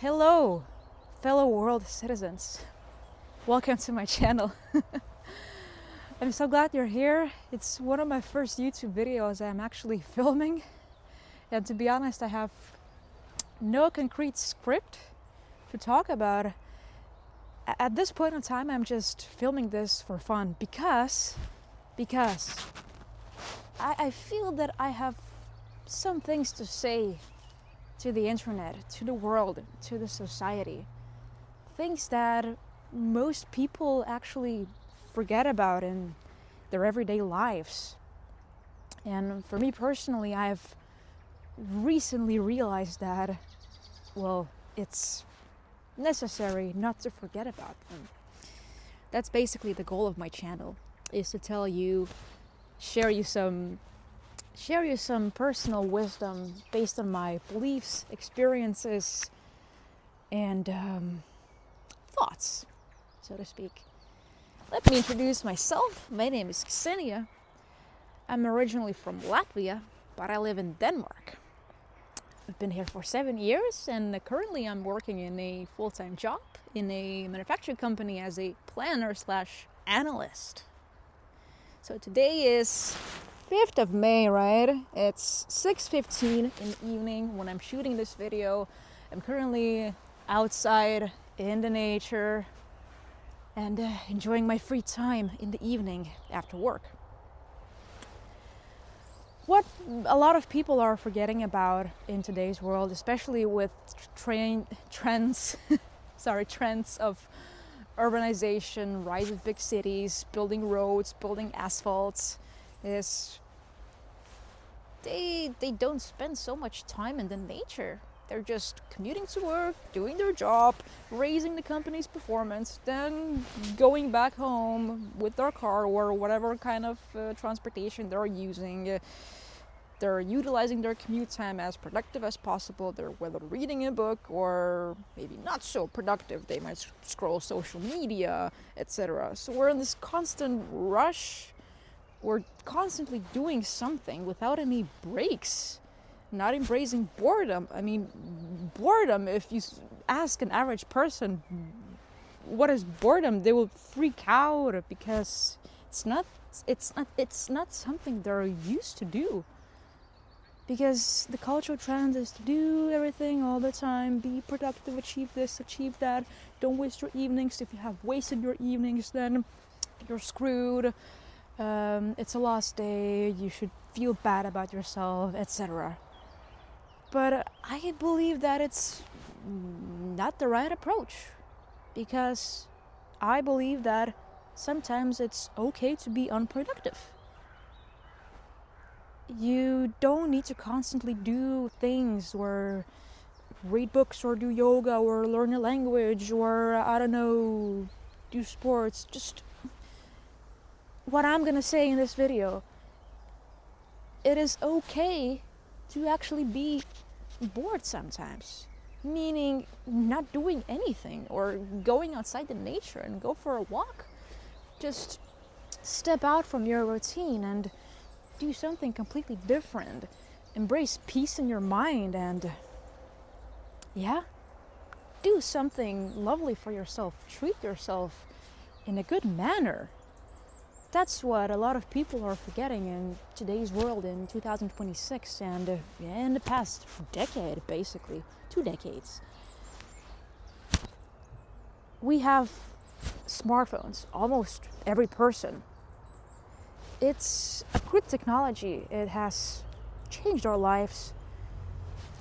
Hello, fellow world citizens. Welcome to my channel. I'm so glad you're here. It's one of my first YouTube videos I'm actually filming. And to be honest, I have no concrete script to talk about. At this point in time, I'm just filming this for fun because I feel that I have some things to say to the internet, to the world, to the society. Things that most people actually forget about in their everyday lives. And for me personally, I've recently realized that, well, it's necessary not to forget about them. That's basically the goal of my channel, is to tell you, share you some personal wisdom based on my beliefs, experiences, and thoughts, so to speak. Let me introduce myself. My name is Ksenia. I'm originally from Latvia, but I live in Denmark. I've been here for 7 years, and currently I'm working in a full-time job in a manufacturing company as a planner/analyst. So today is 5th of May, right? It's 6:15 in the evening when I'm shooting this video. I'm currently outside in the nature and enjoying my free time in the evening after work. What a lot of people are forgetting about in today's world, especially with trends of urbanization, rise of big cities, building roads, building asphalts, is they don't spend so much time in the nature. They're just commuting to work, doing their job, raising the company's performance, then going back home with their car or whatever kind of transportation they're using. They're utilizing their commute time as productive as possible. They're whether reading a book or maybe not so productive. They might scroll social media, etc. So we're in this constant rush. We're constantly doing something without any breaks, not embracing boredom. I mean, boredom, if you ask an average person what is boredom, they will freak out because it's not something they're used to do. Because the cultural trend is to do everything all the time, be productive, achieve this, achieve that, don't waste your evenings. If you have wasted your evenings, then you're screwed. It's a lost day, you should feel bad about yourself, etc. But I believe that it's not the right approach, because I believe that sometimes it's okay to be unproductive. You don't need to constantly do things or read books or do yoga or learn a language or, I don't know, do sports. Just what I'm gonna say in this video, it is okay to actually be bored sometimes, meaning not doing anything or going outside the nature and go for a walk. Just step out from your routine and do something completely different. Embrace peace in your mind and do something lovely for yourself. Treat yourself in a good manner. That's what a lot of people are forgetting in today's world in 2026 and in the past decade, basically 2 decades. We have smartphones, almost every person. It's a good technology. It has changed our lives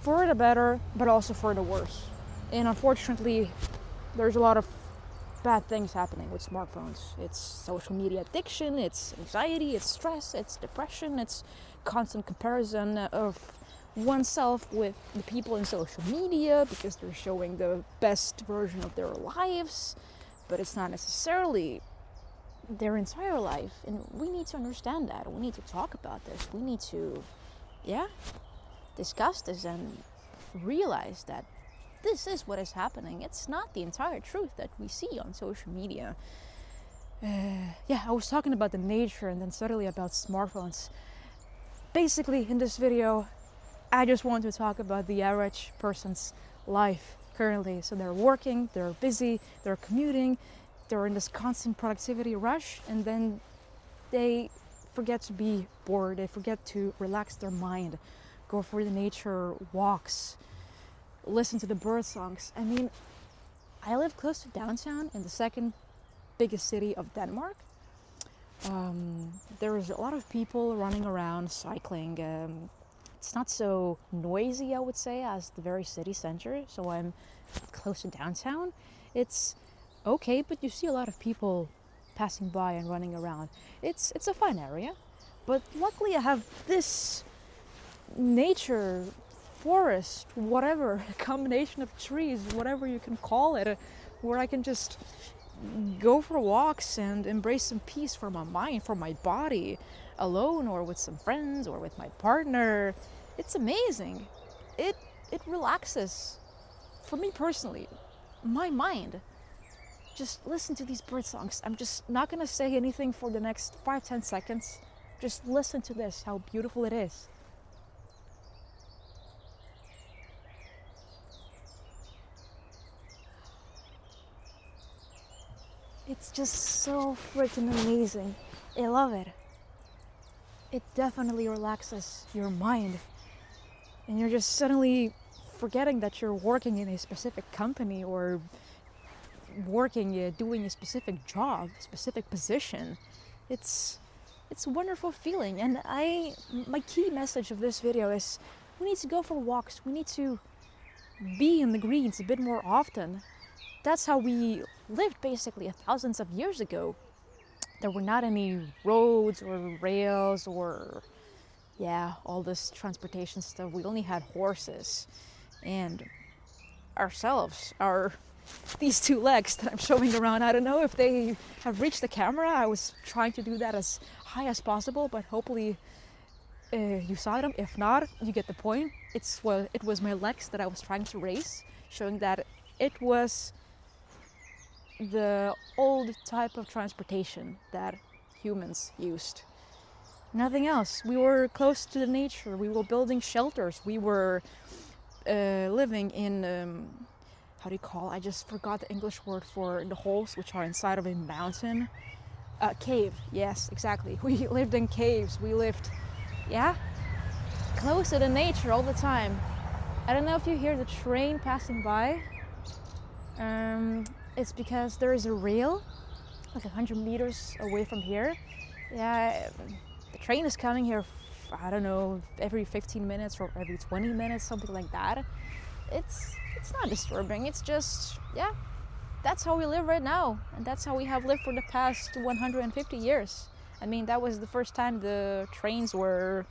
for the better, but also for the worse. And unfortunately, there's a lot of bad things happening with smartphones. It's social media addiction, it's anxiety, it's stress, it's depression, it's constant comparison of oneself with the people in social media because they're showing the best version of their lives, but it's not necessarily their entire life. And we need to understand that. We need to talk about this. We need to discuss this and realize that this is what is happening. It's not the entire truth that we see on social media. I was talking about the nature and then suddenly about smartphones. Basically, in this video, I just want to talk about the average person's life currently. So they're working, they're busy, they're commuting, they're in this constant productivity rush, and then they forget to be bored, they forget to relax their mind, go for the nature walks, listen to the bird songs. I mean, I live close to downtown in the second biggest city of Denmark. There's a lot of people running around, cycling. It's not so noisy, I would say, as the very city center. So I'm close to downtown. It's okay, but you see a lot of people passing by and running around. It's a fun area, but luckily I have this nature, forest, whatever, a combination of trees, whatever you can call it, where I can just go for walks and embrace some peace for my mind, for my body, alone or with some friends or with my partner. It's amazing. It relaxes, for me personally, my mind. Just listen to these bird songs. I'm just not gonna say anything for the next 5-10 seconds. Just listen to this, how beautiful it is. It's just so freaking amazing. I love it. It definitely relaxes your mind. And you're just suddenly forgetting that you're working in a specific company or working, doing a specific job, specific position. It's a wonderful feeling. And my key message of this video is we need to go for walks. We need to be in the greens a bit more often. That's how we lived basically thousands of years ago. There were not any roads or rails or all this transportation stuff. We only had horses and ourselves, these two legs that I'm showing around. I don't know if they have reached the camera. I was trying to do that as high as possible, but hopefully you saw them. If not, you get the point. It was my legs that I was trying to raise, showing that it was the old type of transportation that humans used. Nothing else. We were close to the nature. We were building shelters. We were living in, how do you call it? I just forgot the English word for the holes which are inside of a mountain. Cave. Yes, exactly. We lived in caves. We lived, close to the nature all the time. I don't know if you hear the train passing by. It's because there is a rail like 100 meters away from here. The train is coming here, I don't know, every 15 minutes or every 20 minutes, something like that. It's not disturbing. It's just, that's how we live right now. And that's how we have lived for the past 150 years. I mean, that was the first time the trains were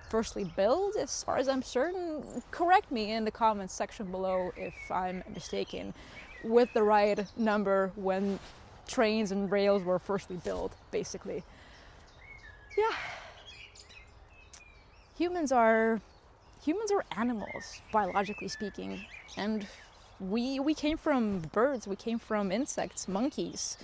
firstly built, as far as I'm certain. Correct me in the comments section below if I'm mistaken with the right number when trains and rails were firstly built, basically. Humans are animals, biologically speaking, and we came from birds, we came from insects, monkeys.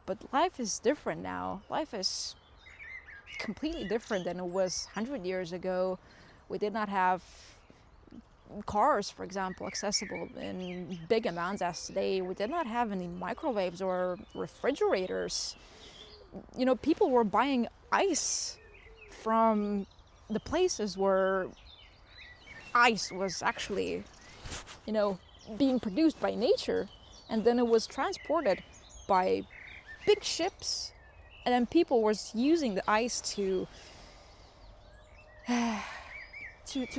But life is different now. Life is completely different than it was 100 years ago. We did not have cars, for example, accessible in big amounts as today. We did not have any microwaves or refrigerators. You know, people were buying ice from the places where ice was actually, being produced by nature, and then it was transported by big ships, and then people was using the ice to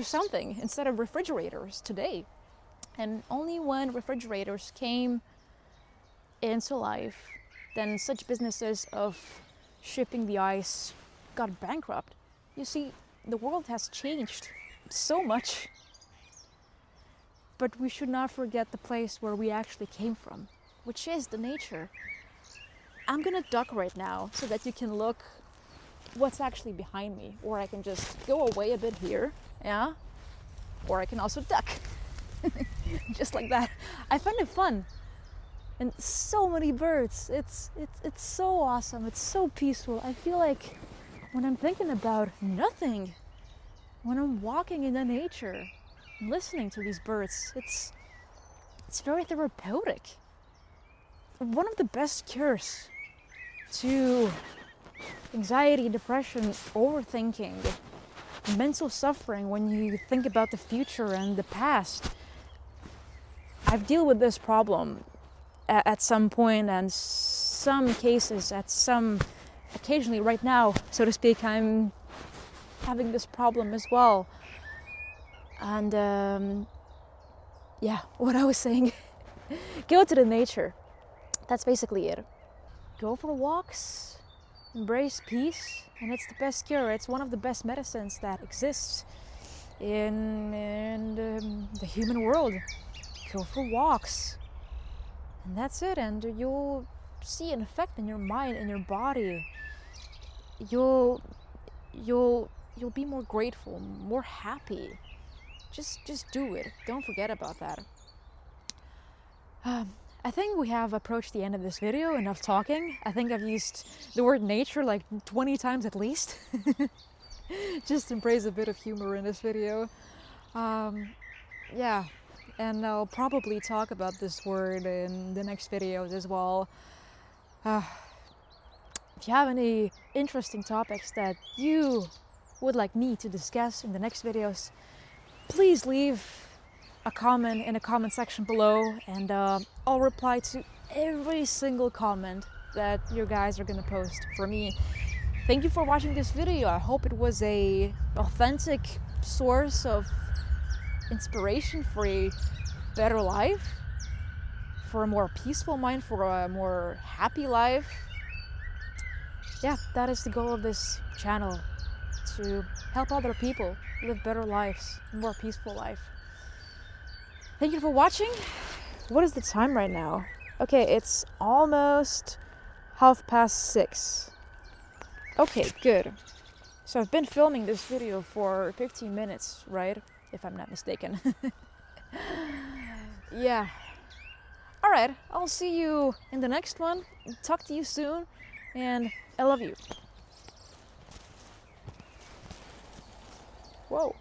something instead of refrigerators today. And only when refrigerators came into life, then such businesses of shipping the ice got bankrupt. You see, the world has changed so much, but we should not forget the place where we actually came from, which is the nature. I'm gonna duck right now so that you can look what's actually behind me, or I can just go away a bit here, or I can also duck, just like that. I find it fun, and so many birds. It's so awesome. It's so peaceful. I feel like when I'm thinking about nothing, when I'm walking in the nature, listening to these birds. It's very therapeutic. One of the best cures to anxiety, depression, overthinking, mental suffering when you think about the future and the past. I've dealt with this problem at some point, and some cases occasionally right now, so to speak, I'm having this problem as well. And what I was saying, go to the nature. That's basically it. Go for walks, embrace peace, and it's the best cure. It's one of the best medicines that exists in the human world. Go for walks, and that's it. And you'll see an effect in your mind, in your body. You'll be more grateful, more happy. Just do it. Don't forget about that. I think we have approached the end of this video. Enough talking. I think I've used the word nature like 20 times at least. Just embrace a bit of humor in this video. Yeah, and I'll probably talk about this word in the next videos as well. If you have any interesting topics that you would like me to discuss in the next videos, please leave a comment in the comment section below, and I'll reply to every single comment that you guys are gonna post for me. Thank you for watching this video. I hope it was a authentic source of inspiration for a better life, for a more peaceful mind, for a more happy life. Yeah, that is the goal of this channel, to help other people live better lives, a more peaceful life. Thank you for watching. What is the time right now? Okay, it's almost 6:30. Okay, good. So I've been filming this video for 15 minutes, right? If I'm not mistaken. Yeah. All right, I'll see you in the next one. Talk to you soon, and I love you. Whoa.